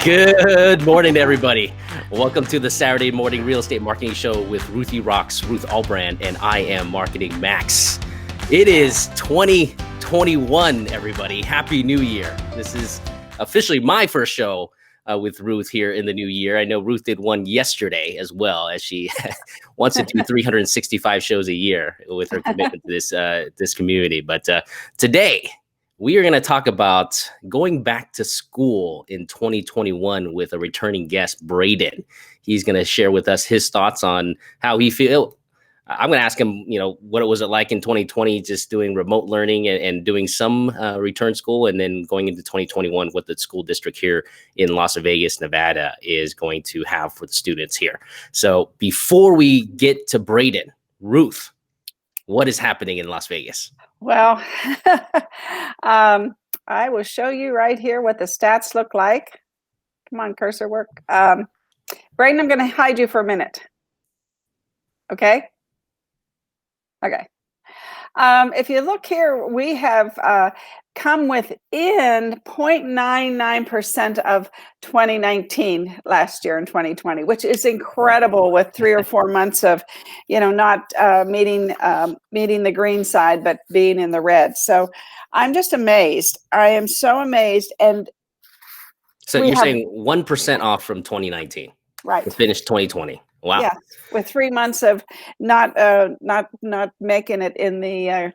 Good morning, everybody. Welcome to the Saturday morning real estate marketing show with Ruthie Rocks, Ruth Allbrand, and I am Marketing Max. It is 2021, everybody. Happy New Year. This is officially my first show with Ruth here in the new year. I know Ruth did one yesterday as well, as she wants to do 365 shows a year with her commitment to this community. But today, we are going to talk about going back to school in 2021 with a returning guest, Braden. He's going to share with us his thoughts on how he feels. I'm going to ask him, what was it like in 2020, just doing remote learning and doing some return school, and then going into 2021, what the school district here in Las Vegas, Nevada is going to have for the students here. So before we get to Braden, Ruth, what is happening in Las Vegas? Well, I will show you right here what the stats look like. Come on, cursor work. Braden, I'm going to hide you for a minute. Okay? Okay. If you look here, we have come within 0.99% of 2019 last year in 2020, which is incredible with 3 or 4 months of, not meeting the green side, but being in the red. So I'm just amazed. I am so amazed. And so you're saying 1% off from 2019, right? To finish 2020. Wow. Yeah, with 3 months of not making it in the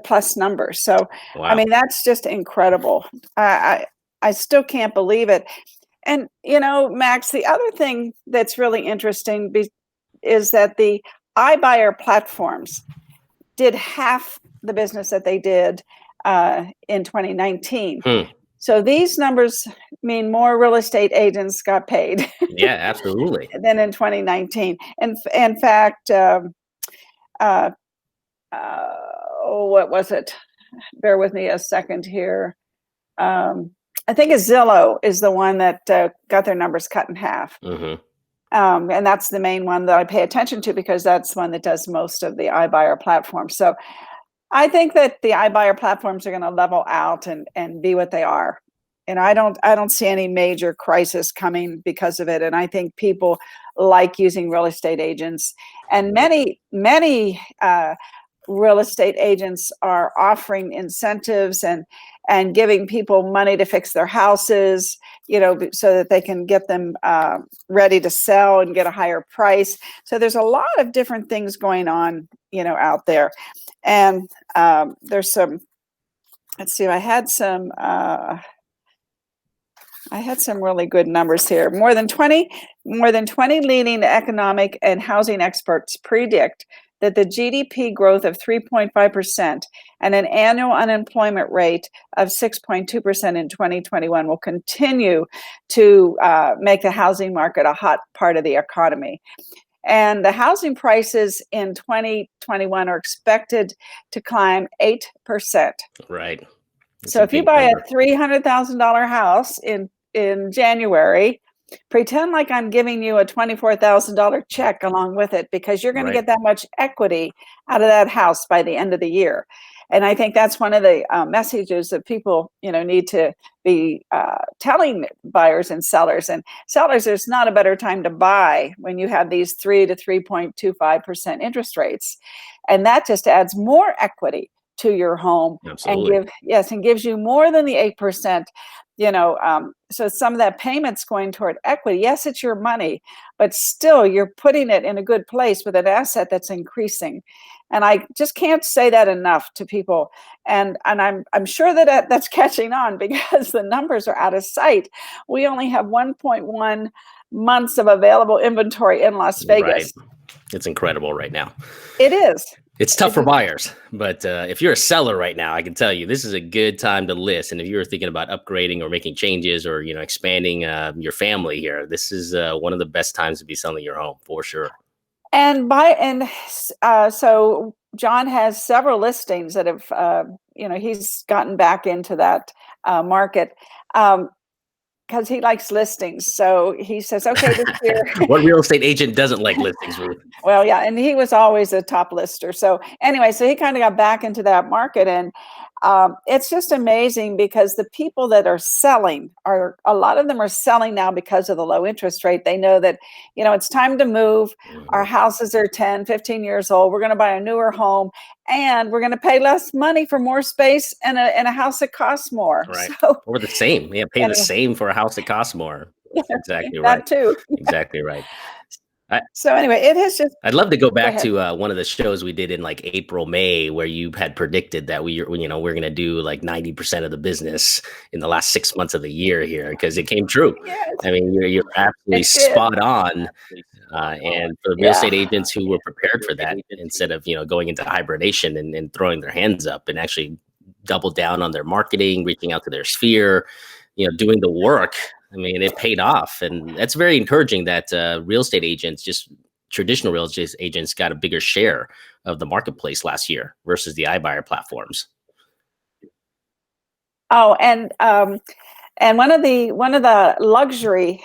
plus numbers. So, wow. I mean, that's just incredible. I still can't believe it. And, Max, the other thing that's really interesting is that the iBuyer platforms did half the business that they did in 2019. So these numbers mean more real estate agents got paid. Yeah, absolutely. Than in 2019. And in fact, what was it? Bear with me a second here. I think Zillow is the one that got their numbers cut in half. Mm-hmm. And that's the main one that I pay attention to because that's one that does most of the iBuyer platforms. So I think that the iBuyer platforms are going to level out and be what they are. And I don't see any major crisis coming because of it. And I think people like using real estate agents. And many real estate agents are offering incentives and giving people money to fix their houses, so that they can get them ready to sell and get a higher price. So there's a lot of different things going on, out there. And there's some, let's see, I had some really good numbers here. More than 20 leading economic and housing experts predict that the GDP growth of 3.5% and an annual unemployment rate of 6.2% in 2021 will continue to make the housing market a hot part of the economy. And the housing prices in 2021 are expected to climb 8%. Right. So if you buy a $300,000 house in January, pretend like I'm giving you a $24,000 check along with it, because you're going to get that much equity out of that house by the end of the year. And I think that's one of the messages that people, need to be telling buyers and sellers. And sellers, there's not a better time to buy when you have these 3 to 3.25% interest rates, and that just adds more equity to your home. Absolutely. And gives you more than the 8%. So some of that payment's going toward equity. Yes, it's your money, but still you're putting it in a good place with an asset that's increasing. And I just can't say that enough to people. And I'm sure that that's catching on because the numbers are out of sight. We only have 1.1 months of available inventory in Las Vegas. Right. It's incredible right now. It is. It's tough for buyers, but if you're a seller right now, I can tell you this is a good time to list. And if you're thinking about upgrading or making changes or expanding your family here, this is one of the best times to be selling your home for sure. And so John has several listings that have he's gotten back into that market. Because he likes listings. So he says, okay, this year. What real estate agent doesn't like listings, Ruth? Well, yeah. And he was always a top lister. So anyway, so he kind of got back into that market. And It's just amazing because the people that are selling a lot of them are selling now because of the low interest rate. They know that, it's time to move. Our houses are 10, 15 years old. We're going to buy a newer home and we're going to pay less money for more space in a house that costs more. Right. So, Or the same. Yeah, pay the anyway, same for a house that costs more. That's exactly right. that too. Exactly right. So anyway, it has just. I'd love to go back ahead. to one of the shows we did in like April, May, where you had predicted that we're going to do like 90% of the business in the last 6 months of the year here, because it came true. Yes, I mean, you're absolutely it did. spot on. And for the real estate agents who were prepared for that, instead of going into hibernation and throwing their hands up, and actually double down on their marketing, reaching out to their sphere, doing the work. I mean, it paid off, and that's very encouraging that real estate agents, just traditional real estate agents, got a bigger share of the marketplace last year versus the iBuyer platforms. Oh, and one of the luxury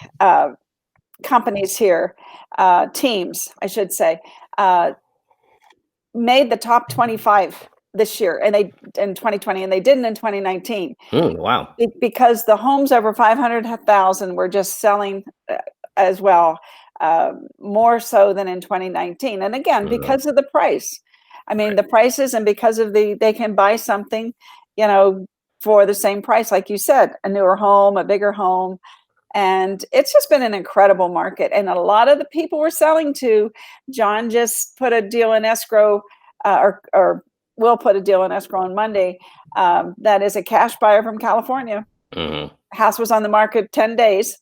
companies here, teams, I should say, made the top 25 this year, and they in 2020, and they didn't in 2019. Wow! Because the homes over 500,000 were just selling as well, more so than in 2019. And again, because of the price. I mean, the prices, and because of they can buy something, for the same price, like you said, a newer home, a bigger home. And it's just been an incredible market. And a lot of the people we're selling to, John just put a deal in escrow, or will put a deal in escrow on Monday. That is a cash buyer from California. House was on the market 10 days.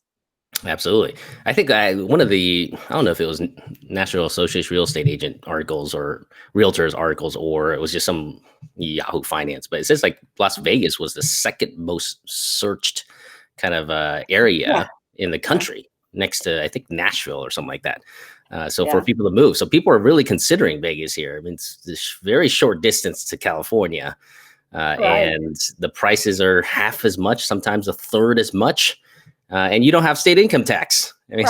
Absolutely. I think one of the, I don't know if it was National Association Real Estate Agent articles or Realtors articles, or it was just some Yahoo Finance, but it says like Las Vegas was the second most searched kind of area in the country, next to, I think, Nashville or something like that. For people to move. So people are really considering Vegas here. I mean, it's this very short distance to California, and the prices are half as much, sometimes a third as much. And you don't have state income tax. I mean,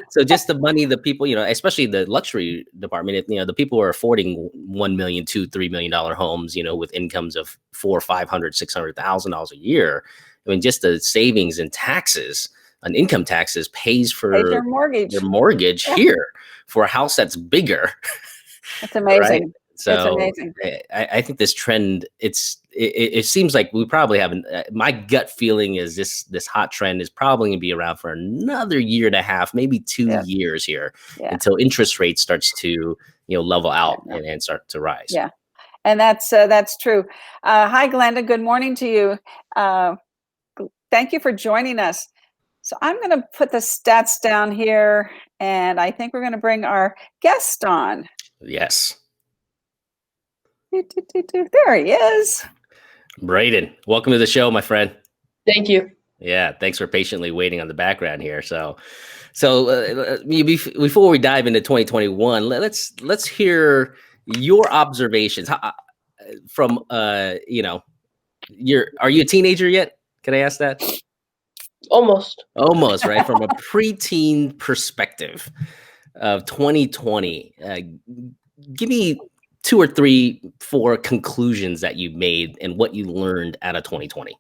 so just the money, the people, especially the luxury department, the people who are affording $1 million, $2, $3 million homes, with incomes of $400,000, $500,000, $600,000 a year. I mean, just the savings and taxes on income taxes pays for their mortgage here for a house that's bigger. It's amazing. Right? So it's amazing. I think this trend, it seems like we probably haven't, my gut feeling is this hot trend is probably going to be around for another year and a half, maybe 2 years here, until interest rates starts to, level out and start to rise. Yeah. And that's true. Hi, Glenda. Good morning to you. Thank you for joining us. So I'm going to put the stats down here, and I think we're going to bring our guest on. Yes. There he is. Braden, welcome to the show, my friend. Thank you. Yeah, thanks for patiently waiting on the background here. So before we dive into 2021, let's hear your observations from are you a teenager yet? Can I ask that? Almost, right? From a preteen perspective of 2020, give me 2 or 3, 4 conclusions that you made and what you learned out of 2020.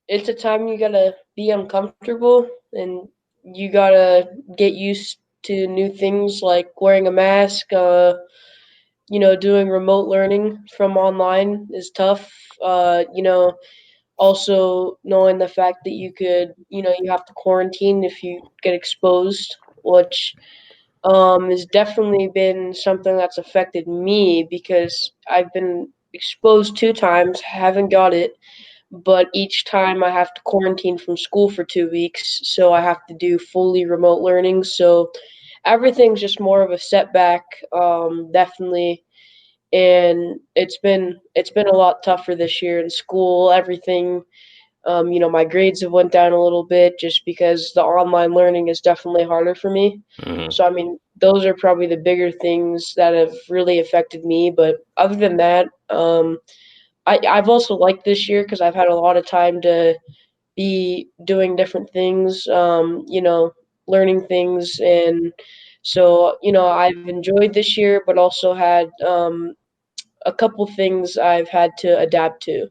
It's a time you gotta be uncomfortable and you gotta get used to new things like wearing a mask. Doing remote learning from online is tough. Also knowing the fact that you could, you have to quarantine if you get exposed, which has definitely been something that's affected me because I've been exposed 2 times, haven't got it, but each time I have to quarantine from school for 2 weeks, so I have to do fully remote learning. So everything's just more of a setback, definitely. And it's been a lot tougher this year in school. Everything, my grades have went down a little bit just because the online learning is definitely harder for me. So, I mean, those are probably the bigger things that have really affected me. But other than that, I've also liked this year because I've had a lot of time to be doing different things, learning things. And so, I've enjoyed this year, but also had a couple things I've had to adapt to.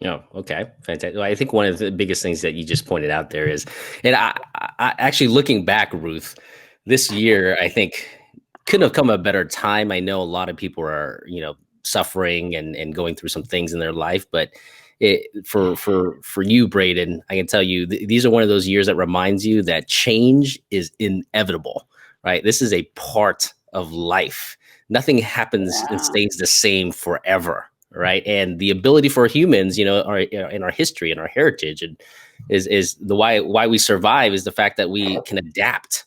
Oh, okay. Fantastic. Well, I think one of the biggest things that you just pointed out there is, and I actually looking back, Ruth, this year, I think couldn't have come a better time. I know a lot of people are, suffering and going through some things in their life, but for you, Braden, I can tell you these are one of those years that reminds you that change is inevitable, right? This is a part of life. Nothing happens and stays the same forever, right? And the ability for humans, our in our history and our heritage, and is the why we survive is the fact that we can adapt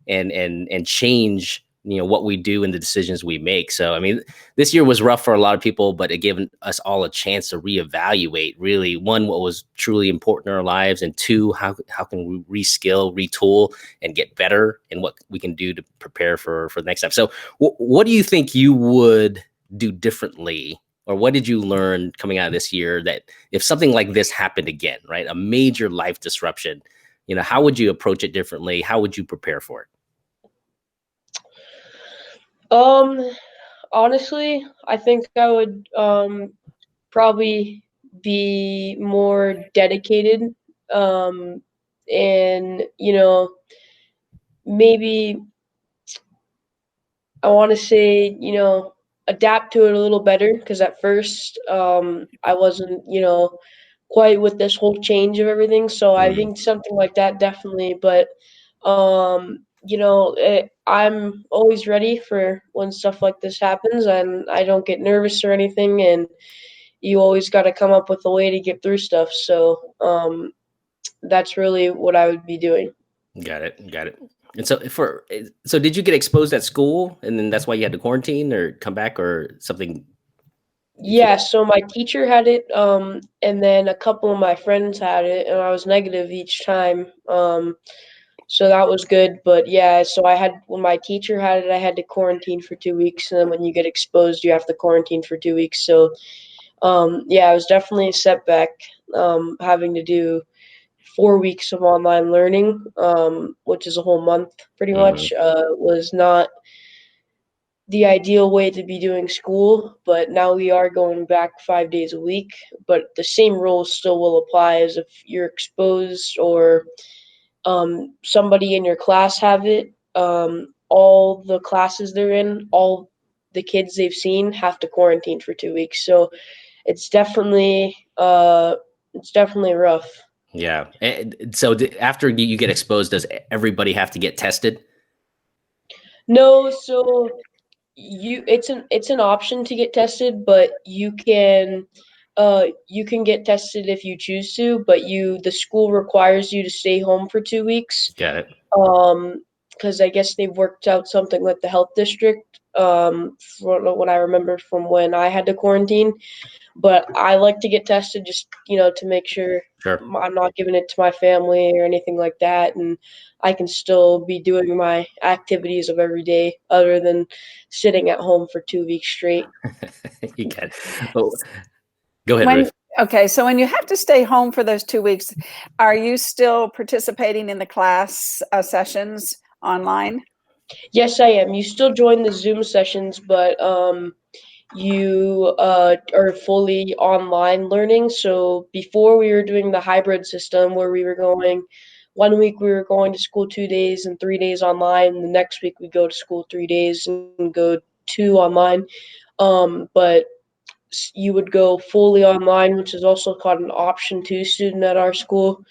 and change, what we do and the decisions we make. So I mean, this year was rough for a lot of people, but it gave us all a chance to reevaluate, really, one, what was truly important in our lives, and two, how can we reskill, retool, and get better, and what we can do to prepare for the next step. So what do you think you would do differently, or what did you learn coming out of this year, that if something like this happened again, right, a major life disruption, how would you approach it differently? How would you prepare for it? Honestly, I think I would probably be more dedicated, and maybe I want to say, adapt to it a little better, because at first I wasn't, quite with this whole change of everything. So I Mm, think something like that definitely. But I'm always ready for when stuff like this happens, and I don't get nervous or anything. And you always got to come up with a way to get through stuff. So that's really what I would be doing. got it. And so did you get exposed at school, and then that's why you had to quarantine or come back, or something? You feel Yeah, so my teacher had it, and then a couple of my friends had it, and I was negative each time. So that was good. But yeah, so when my teacher had it, I had to quarantine for 2 weeks, and then when you get exposed, you have to quarantine for 2 weeks. So yeah, it was definitely a setback, having to do 4 weeks of online learning, which is a whole month pretty Mhm. much. Was not the ideal way to be doing school, but now we are going back 5 days a week. But the same rules still will apply as if you're exposed, or somebody in your class have it. All the classes they're in, all the kids they've seen have to quarantine for 2 weeks. So it's definitely rough. Yeah. And so after you get exposed, does everybody have to get tested? No, so it's an option to get tested, but you can get tested if you choose to, but the school requires you to stay home for 2 weeks. Got it. Because I guess they've worked out something with the health district, from what I remember from when I had to quarantine. But I like to get tested, just to make sure Sure. I'm not giving it to my family or anything like that, and I can still be doing my activities of every day other than sitting at home for 2 weeks straight. You got it. Oh, go ahead, When Ruth. okay, so when you have to stay home for those 2 weeks, are you still participating in the class sessions online? Yes, I am. You still join the Zoom sessions, but you are fully online learning. So before, we were doing the hybrid system where we were going 1 week, we were going to school 2 days and 3 days online. And the next week we go to school 3 days and go two online. But you would go fully online, which is also called an option two student at our school.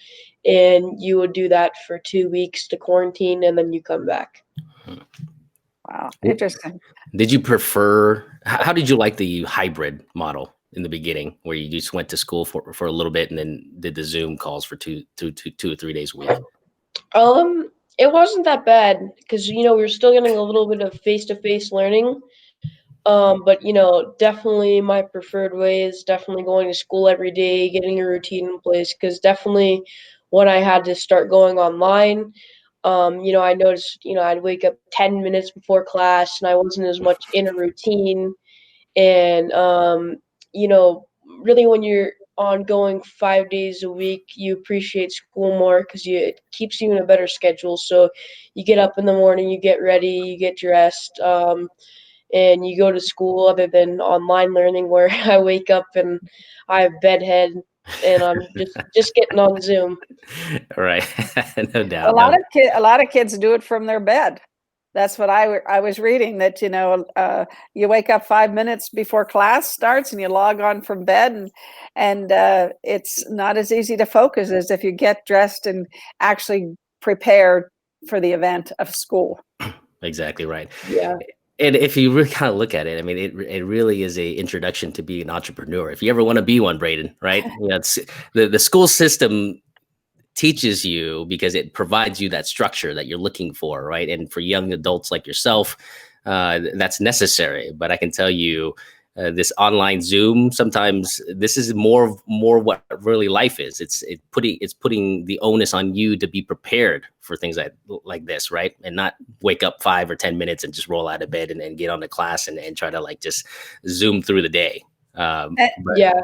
And you would do that for 2 weeks to quarantine, and then you come back. Wow, W- interesting. Did you prefer, how did you like the hybrid model in the beginning, where you just went to school for a little bit and then did the Zoom calls for 2 or 3 days a week? It wasn't that bad because we were still getting a little bit of face-to-face learning. But definitely my preferred way is definitely going to school every day, getting a routine in place. Because definitely, when I had to start going online, I noticed, I'd wake up 10 minutes before class, and I wasn't as much in a routine. And you know, really, when you're ongoing 5 days a week, you appreciate school more because it keeps you in a better schedule. So you get up in the morning, you get ready, you get dressed. and you go to school, other than online learning where I wake up and I have bedhead and I'm just getting on Zoom. Right. No doubt. A lot of kids do it from their bed. That's what I was reading, that, you wake up 5 minutes before class starts and you log on from bed, and it's not as easy to focus as if you get dressed and actually prepare for the event of school. Exactly right. Yeah. And if you really kind of look at it, I mean, it really is a introduction to being an entrepreneur. If you ever want to be one, Braden, right? It's the school system teaches you because it provides you that structure that you're looking for, right? And for young adults like yourself, that's necessary. But I can tell you, this online Zoom, sometimes this is more what really life is. It's putting the onus on you to be prepared for things like this, right? And not wake up 5 or 10 minutes and just roll out of bed and get on the class and try to like just zoom through the day. Yeah.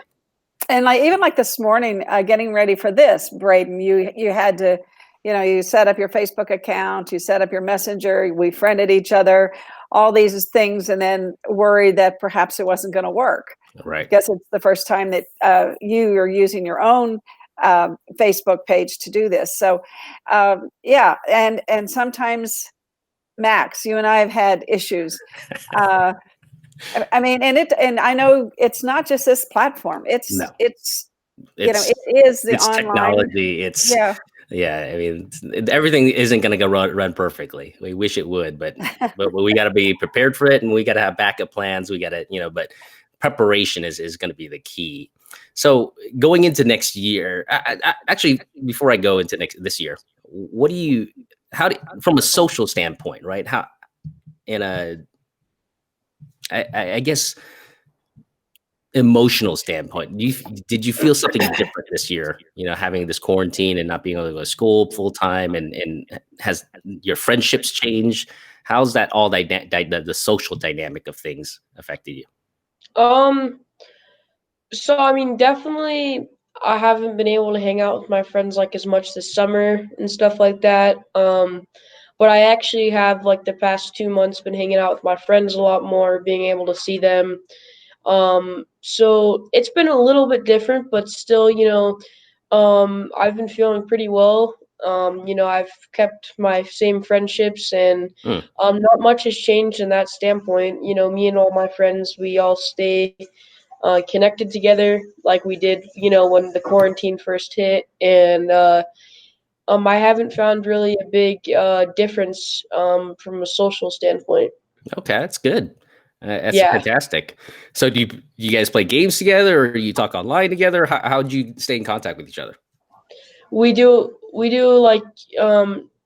And even this morning, getting ready for this, Braden, you had to, you set up your Facebook account, you set up your Messenger, we friended each other, all these things, and then worried that perhaps it wasn't going to work. Right. Because it's the first time that you are using your own Facebook page to do this. So, yeah, and sometimes, Max, you and I have had issues. I mean, and I know it's not just this platform. It's it is the online technology. I mean, everything isn't going to go run perfectly. We wish it would, but we got to be prepared for it, and we got to have backup plans. We got to, but preparation is going to be the key. So going into next year, actually, before I go into this year, from a social standpoint, right? I guess emotional standpoint, did you feel something different this year, having this quarantine and not being able to go to school full time, and has your friendships changed? How's that all the social dynamic of things affected you? So I mean, definitely I haven't been able to hang out with my friends like as much this summer and stuff like that. But I actually have, like, the past 2 months been hanging out with my friends a lot more, being able to see them. So it's been a little bit different, but still, I've been feeling pretty well. I've kept my same friendships, and not much has changed in that standpoint. Me and all my friends, we all stay connected together like we did, when the quarantine first hit, and I haven't found really a big difference from a social standpoint. Okay, that's good. That's Yeah. fantastic. So do you guys play games together, or you talk online together? How do you stay in contact with each other? We do like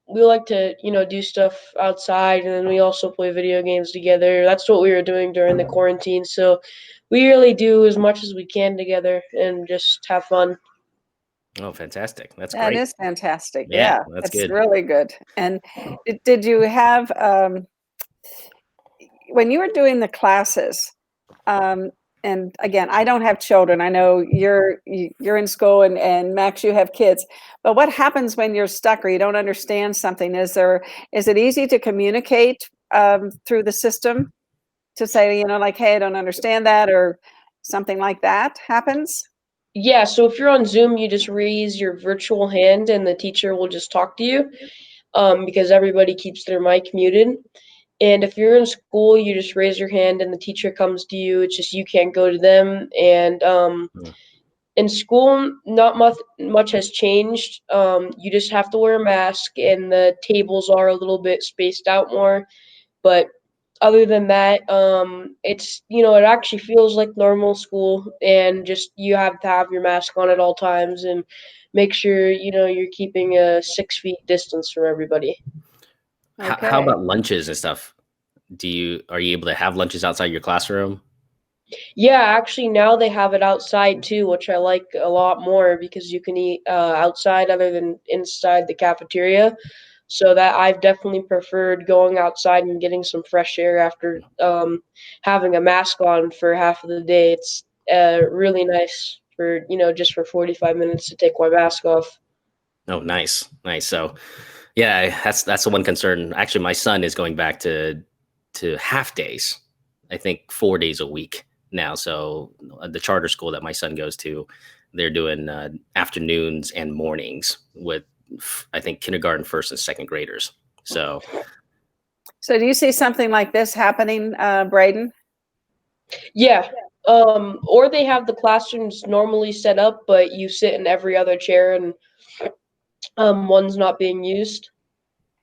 we like to, do stuff outside, and then we also play video games together. That's what we were doing during the quarantine. So we really do as much as we can together and just have fun. Oh, fantastic. That's That great. is fantastic. Yeah, Yeah, that's it's good. really good. And did you have, when you were doing the classes, and again, I don't have children. I know you're in school, and Max, you have kids. But what happens when you're stuck or you don't understand something? Is it easy to communicate through the system to say, like, hey, I don't understand that, or something like that happens? Yeah, so if you're on Zoom, you just raise your virtual hand and the teacher will just talk to you, because everybody keeps their mic muted. And if you're in school, you just raise your hand and the teacher comes to you. It's just you can't go to them. And in school, not much has changed. You just have to wear a mask, and the tables are a little bit spaced out more. But other than that, it's, it actually feels like normal school, and just you have to have your mask on at all times and make sure, you're keeping a 6 feet distance from everybody. How Okay. about lunches and stuff? Are you able to have lunches outside your classroom? Yeah, actually now they have it outside too, which I like a lot more because you can eat outside other than inside the cafeteria. So that I've definitely preferred going outside and getting some fresh air after having a mask on for half of the day. It's really nice for, just for 45 minutes to take my mask off. Oh, nice. So, yeah, that's the one concern. Actually, my son is going back to half days. I think 4 days a week now. So the charter school that my son goes to, they're doing afternoons and mornings with, I think, kindergarten, first and second graders. So do you see something like this happening, Braden? Yeah. Or they have the classrooms normally set up, but you sit in every other chair and one's not being used.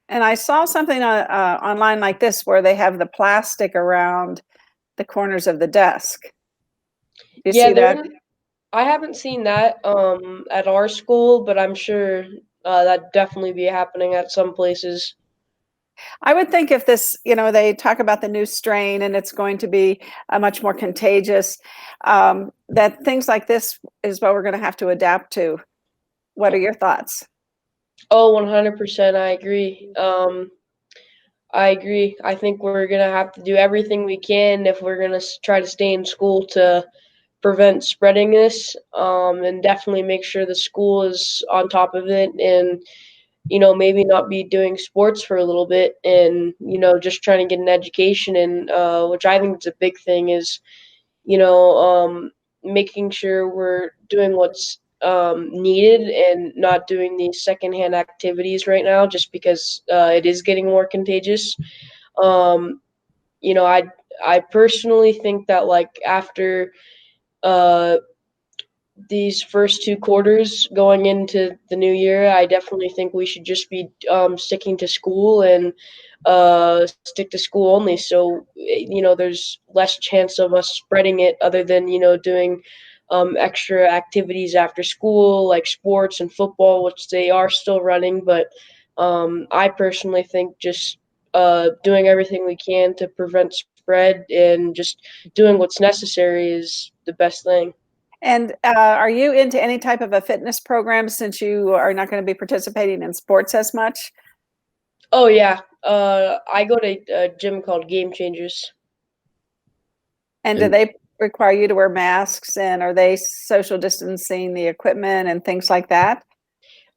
And I saw something online like this where they have the plastic around the corners of the desk. Do you see that? I haven't seen that at our school, but I'm sure that'd definitely be happening at some places. I would think if this, they talk about the new strain and it's going to be much more contagious, that things like this is what we're going to have to adapt to. What are your thoughts? Oh, 100%. I agree. I agree. I think we're going to have to do everything we can if we're going to try to stay in school to prevent spreading this, and definitely make sure the school is on top of it, and maybe not be doing sports for a little bit, and just trying to get an education. And which I think is a big thing is making sure we're doing what's needed and not doing these secondhand activities right now, just because it is getting more contagious. um, I personally think that, like, after uh, these first two quarters going into the new year, I definitely think we should just be sticking to school and stick to school only. So, there's less chance of us spreading it, other than, doing extra activities after school, like sports and football, which they are still running. But I personally think just doing everything we can to prevent spread and just doing what's necessary is the best thing. And are you into any type of a fitness program since you are not going to be participating in sports as much? Oh yeah, I go to a gym called Game Changers. And do they require you to wear masks, and are they social distancing the equipment and things like that?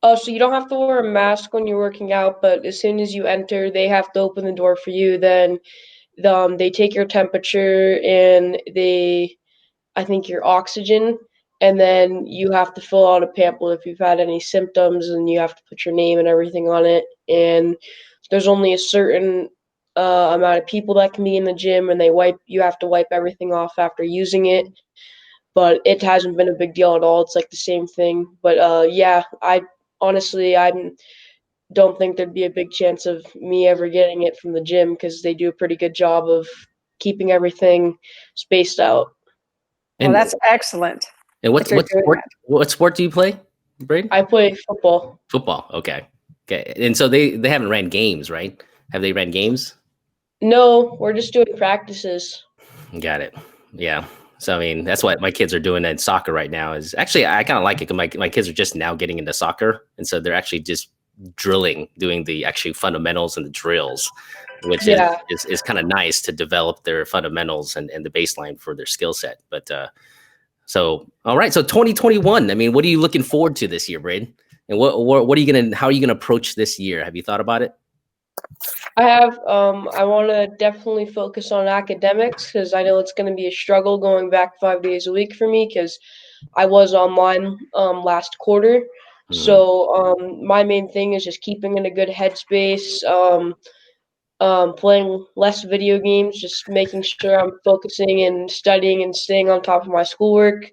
Oh, so you don't have to wear a mask when you're working out, but as soon as you enter, they have to open the door for you. Then they take your temperature and I think, your oxygen, and then you have to fill out a pamphlet if you've had any symptoms, and you have to put your name and everything on it. And there's only a certain amount of people that can be in the gym, and you have to wipe everything off after using it. But it hasn't been a big deal at all. It's like the same thing. But yeah, I don't think there'd be a big chance of me ever getting it from the gym, because they do a pretty good job of keeping everything spaced out. Well, And that's excellent and that you're doing that. what sport do you play, Braden? I play football. Football. Okay. Okay. And so they haven't ran games, right? Have they ran games? No, we're just doing practices. Got it. Yeah. So I mean, that's what my kids are doing in soccer right now. Is actually I kind of like it because my kids are just now getting into soccer, and so they're actually just drilling, doing the actually fundamentals and the drills, which Yeah. is kind of nice to develop their fundamentals and the baseline for their skill set. But so all right, so 2021. I mean, what are you looking forward to this year, Braden? And what are you gonna how are you gonna approach this year? Have you thought about it? I have. I want to definitely focus on academics, because I know it's going to be a struggle going back 5 days a week for me, because I was online last quarter. Mhm. So my main thing is just keeping in a good headspace, playing less video games, just making sure I'm focusing and studying and staying on top of my schoolwork.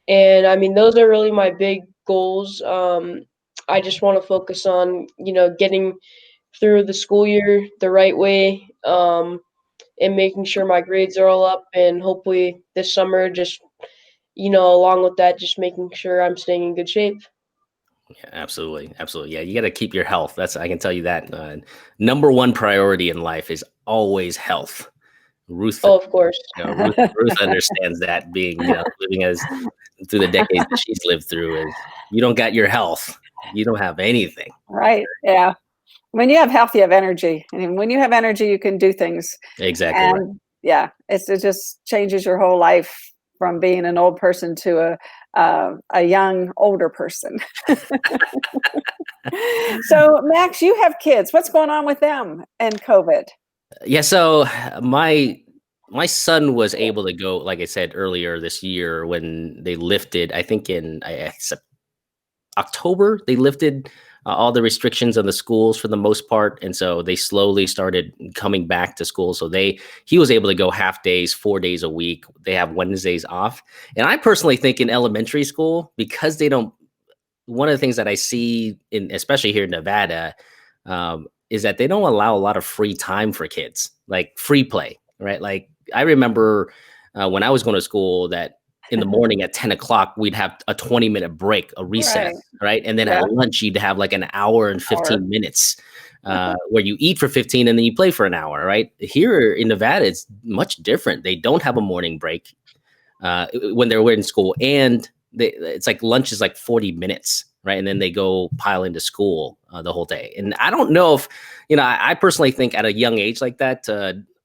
And I mean, those are really my big goals. I just want to focus on, getting through the school year the right way, and making sure my grades are all up, and hopefully this summer, just, along with that, just making sure I'm staying in good shape. Yeah, absolutely, absolutely. Yeah, you got to keep your health. That's I can tell you that. Number one priority in life is always health. Ruth, Oh, of course. Ruth understands that. Being living as through the decades that she's lived through, is you don't got your health, you don't have anything. Right. Yeah. When you have health, you have energy. And when you have energy, you can do things. Exactly right. And yeah, it just changes your whole life from being an old person to a young, older person. So, Max, you have kids. What's going on with them and COVID? Yeah. So my my son was able to go, like I said earlier this year, when they lifted, I think in October, they lifted all the restrictions on the schools for the most part, and so they slowly started coming back to school. So he was able to go half days, 4 days a week. They have Wednesdays off, and I personally think in elementary school, because they don't. One of the things that I see in, especially here in Nevada, is that they don't allow a lot of free time for kids, like free play, right? Like I remember when I was going to school that in the morning at 10 o'clock, we'd have a 20-minute break, a recess, right? And then Yeah. at lunch, you'd have like an hour and 15 minutes where you eat for 15 and then you play for an hour, right? Here in Nevada, it's much different. They don't have a morning break when they're in school. And it's like lunch is like 40 minutes, right? And then they go pile into school the whole day. And I don't know if, I personally think at a young age like that,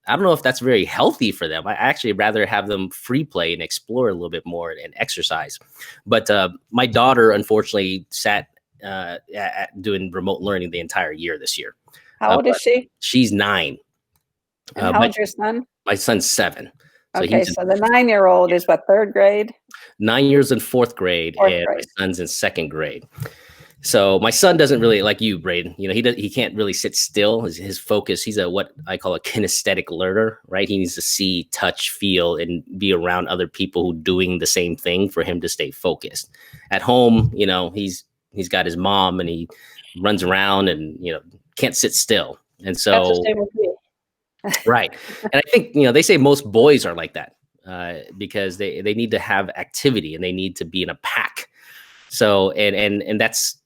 I don't know if that's very healthy for them. I actually rather have them free play and explore a little bit more and exercise. But my daughter, unfortunately, sat at doing remote learning the entire year this year. How old is she? She's 9. And how old's your son? My son's 7. So okay, so the 9-year-old is what, 3rd grade? 9 years in 4th grade, and my son's in 2nd grade. So my son doesn't really, like you, Braden, he can't really sit still. His focus, he's what I call a kinesthetic learner, right? He needs to see, touch, feel, and be around other people who doing the same thing for him to stay focused. At home, he's got his mom and he runs around and, can't sit still. And so That's the same with me. Right. And I think, they say most boys are like that because they need to have activity and they need to be in a pack. So, and that's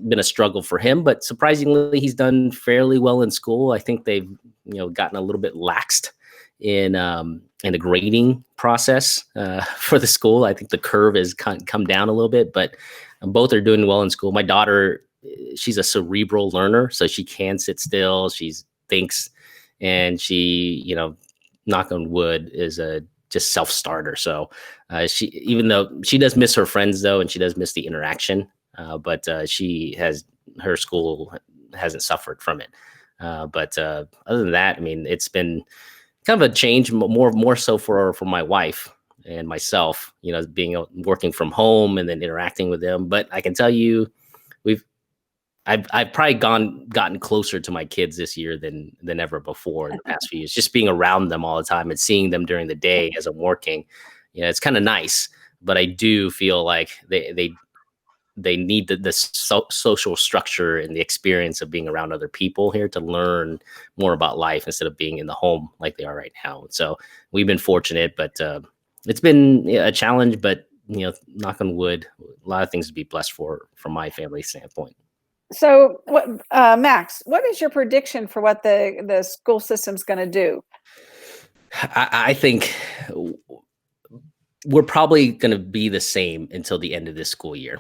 been a struggle for him, but surprisingly, he's done fairly well in school. I think they've, gotten a little bit laxed in the grading process for the school. I think the curve has come down a little bit, but both are doing well in school. My daughter, she's a cerebral learner, so she can sit still. She thinks, and she, knock on wood, is a just self-starter. So she, even though she does miss her friends though, and she does miss the interaction, but her school hasn't suffered from it. But other than that, I mean, it's been kind of a change, more so for my wife and myself, working from home and then interacting with them. But I can tell you, I've probably gotten closer to my kids this year than ever before in the past few years. Just being around them all the time and seeing them during the day as I'm working, it's kind of nice. But I do feel like they need the social structure and the experience of being around other people here to learn more about life instead of being in the home like they are right now. So we've been fortunate, but it's been a challenge. But knock on wood, a lot of things to be blessed for from my family standpoint. So, Max, what is your prediction for what the school system's going to do? I think we're probably going to be the same until the end of this school year.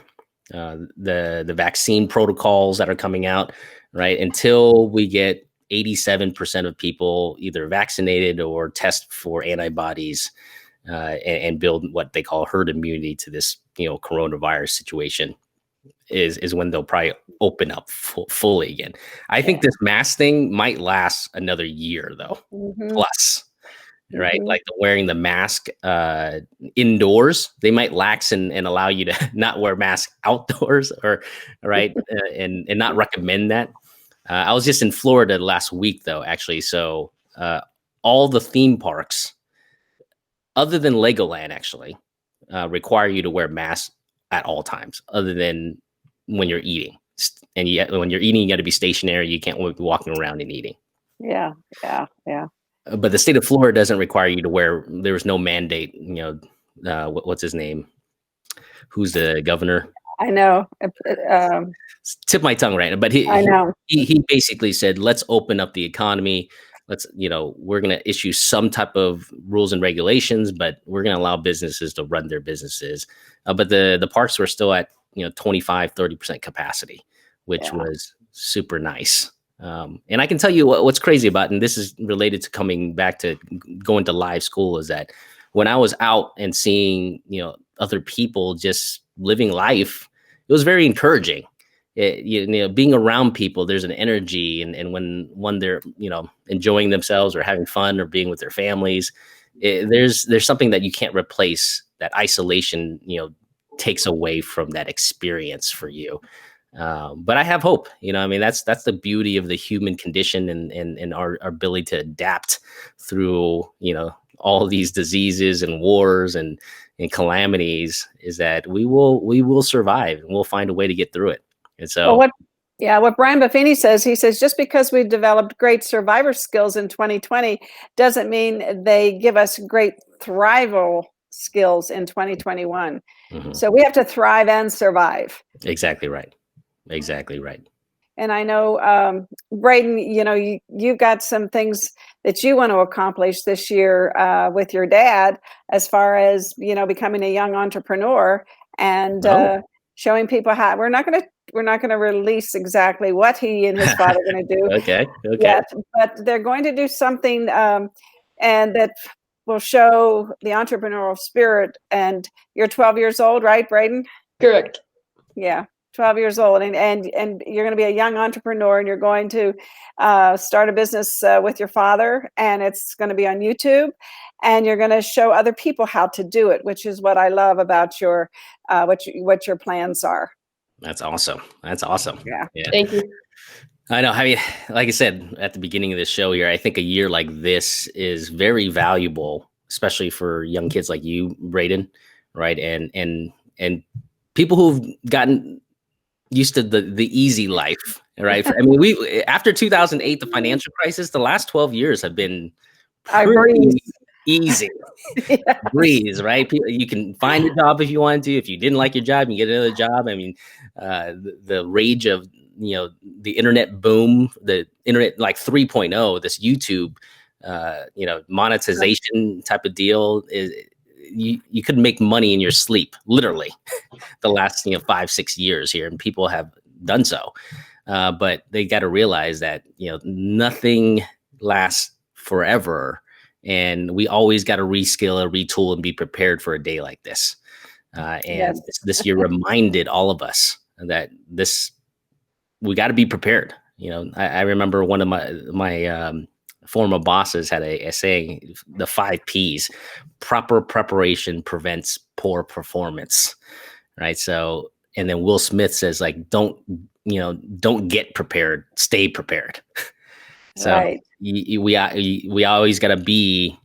The vaccine protocols that are coming out, right? Until we get 87% of people either vaccinated or test for antibodies and build what they call herd immunity to this, coronavirus situation. Is when they'll probably open up fully again. I think this mask thing might last another year though, plus, right? Like wearing the mask indoors, they might lax and allow you to not wear masks outdoors, or right, and not recommend that. I was just in Florida last week though, actually. So all the theme parks, other than Legoland, actually require you to wear masks at all times, other than when you're eating. And when you're eating, you got to be stationary. You can't be walking around and eating. Yeah. But the state of Florida doesn't require you to wear. There was no mandate. What's his name? Who's the governor? I know. Tip my tongue right now. But I know. He basically said, let's open up the economy. Let's, we're going to issue some type of rules and regulations, but we're going to allow businesses to run their businesses. But the parks were still at 25-30% capacity, which was super nice. And I can tell you what's crazy about, and this is related to coming back to going to live school, is that when I was out and seeing, other people just living life, it was very encouraging. Being around people, there's an energy, and when they're, enjoying themselves or having fun or being with their families, there's something that you can't replace. That isolation, takes away from that experience for you. But I have hope. I mean, that's the beauty of the human condition and our ability to adapt through, all these diseases and wars and calamities, is that we will survive, and we'll find a way to get through it. And so, what Brian Buffini says, he says, just because we developed great survivor skills in 2020 doesn't mean they give us great thrival skills in 2021. So we have to thrive and survive. Exactly right. Exactly right. And I know, Braden, you've got some things that you want to accomplish this year with your dad, as far as, becoming a young entrepreneur and showing people how. We're not going to release exactly what he and his father are going to do. Okay. Yet, but they're going to do something, and that will show the entrepreneurial spirit. And you're 12 years old, right, Braden? Correct. Yeah. 12 years old, and you're going to be a young entrepreneur, and you're going to start a business with your father, and it's going to be on YouTube, and you're going to show other people how to do it, which is what I love about your what your plans are. That's awesome. Yeah. Thank you. I know. I mean, like I said at the beginning of this show here, I think a year like this is very valuable, especially for young kids like you, Braden, right? And people who've gotten used to the easy life, right? I mean, we after 2008, the financial crisis, the last 12 years have been pretty easy. Yes. Breeze, right? You can find a job if you want to. If you didn't like your job, you get another job. I mean, the rage of the internet boom, the internet like 3.0, this YouTube, monetization type of deal is. You could make money in your sleep, literally, the last 5-6 years here, and people have done so. But they got to realize that nothing lasts forever, and we always got to reskill or retool and be prepared for a day like this. And this year reminded all of us that we got to be prepared. I remember one of my former bosses had a saying, the 5 P's: proper preparation prevents poor performance, right? So, and then Will Smith says, like, don't get prepared, stay prepared. So right. we always got to be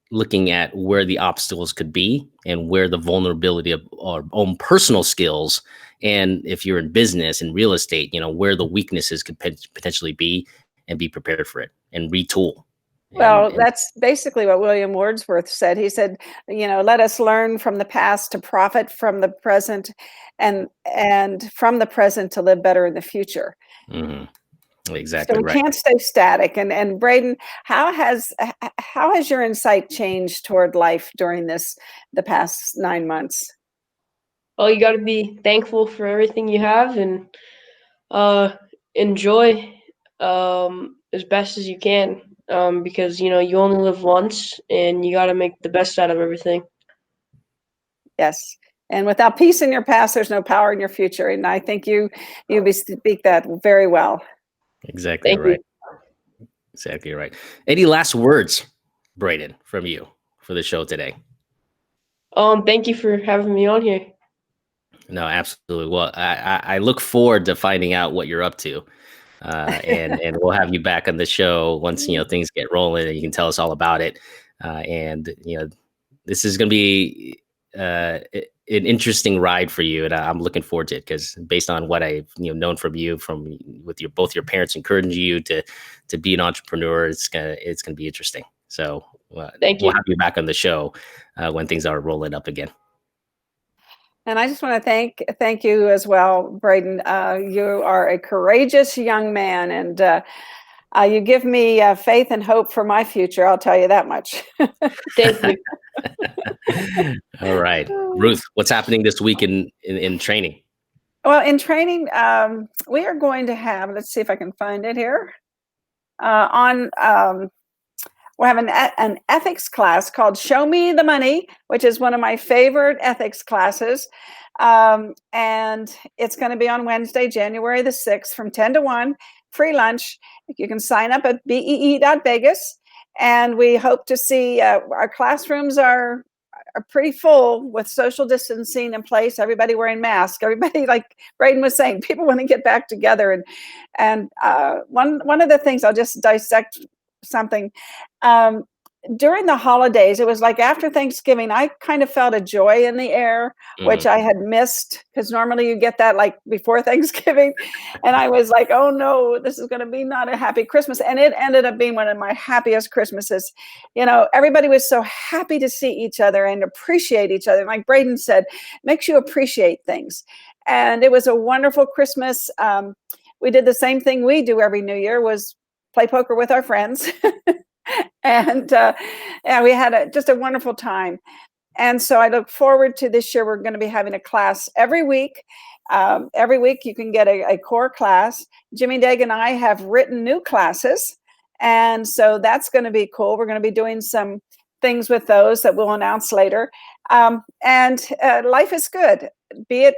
looking at where the obstacles could be and where the vulnerability of our own personal skills, and if you're in business and real estate, where the weaknesses could potentially be, and be prepared for it and retool. Well, that's basically what William Wordsworth said. He said, let us learn from the past to profit from the present, and from the present to live better in the future. Mm-hmm. Exactly. So we can't stay static. And Braden, how has your insight changed toward life during the past 9 months? Well, you got to be thankful for everything you have, and enjoy as best as you can, because you only live once, and you got to make the best out of everything. Yes. And without peace in your past, there's no power in your future. And I think you speak that very well. Exactly. Thank right. you. Exactly right. Any last words, Braden, from you for the show today? Thank you for having me on here. No, absolutely. Well, I look forward to finding out what you're up to. And we'll have you back on the show once things get rolling, and you can tell us all about it. And this is going to be an interesting ride for you, and I'm looking forward to it, because based on what I've known from you, with both your parents encouraging you to be an entrepreneur, it's gonna be interesting. So Thank you. We'll have you back on the show when things are rolling up again. And I just want to thank you as well, Braden. You are a courageous young man, and you give me faith and hope for my future. I'll tell you that much. Thank you. All right, Ruth, what's happening this week in training? Well, in training, we are going to have, let's see if I can find it here. We have an ethics class called Show Me the Money, which is one of my favorite ethics classes. And it's going to be on Wednesday, January the 6th from 10 to 1, free lunch. You can sign up at bee.vegas. And we hope to see our classrooms are pretty full with social distancing in place, everybody wearing masks, everybody, like Braden was saying, people want to get back together. And one of the things, I'll just dissect something. During the holidays, it was like after Thanksgiving, I kind of felt a joy in the air, which I had missed, because normally you get that like before Thanksgiving. And I was like, oh no, this is going to be not a happy Christmas. And it ended up being one of my happiest Christmases. You know, everybody was so happy to see each other and appreciate each other. Like Braden said, makes you appreciate things. And it was a wonderful Christmas. We did the same thing we do every New Year, was play poker with our friends. And we had just a wonderful time. And so I look forward to this year. We're going to be having a class every week. Every week you can get a core class. Jimmy Dague and I have written new classes. And so that's going to be cool. We're going to be doing some things with those that we'll announce later. And life is good. Be it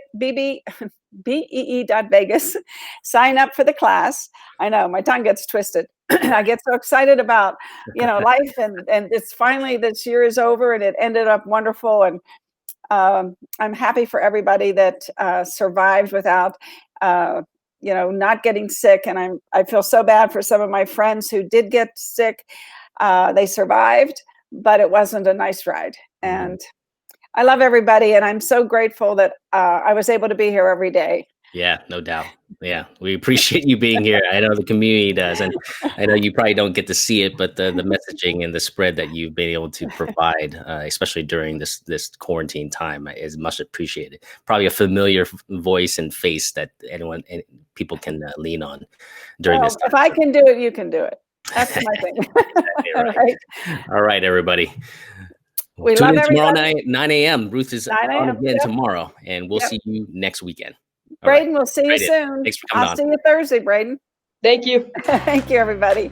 BEE.Vegas. Sign up for the class. I know my tongue gets twisted. I get so excited about, life, and it's finally, this year is over and it ended up wonderful. And I'm happy for everybody that survived without, not getting sick. And I feel so bad for some of my friends who did get sick. They survived, but it wasn't a nice ride. And I love everybody, and I'm so grateful that I was able to be here every day. Yeah, no doubt. Yeah, we appreciate you being here. I know the community does, and I know you probably don't get to see it, but the messaging and the spread that you've been able to provide, especially during this quarantine time, is much appreciated. Probably a familiar voice and face that people can lean on during this time. If I can do it, you can do it. That's my thing. Exactly right. All right, everybody. We Tune love in tomorrow everybody. night, 9 a.m. Ruth is 9 on a.m. again tomorrow, and we'll see you next weekend. All Braden, right. we'll see you soon. Thanks for coming I'll see you Thursday, Braden. Thank you. Thank you, everybody.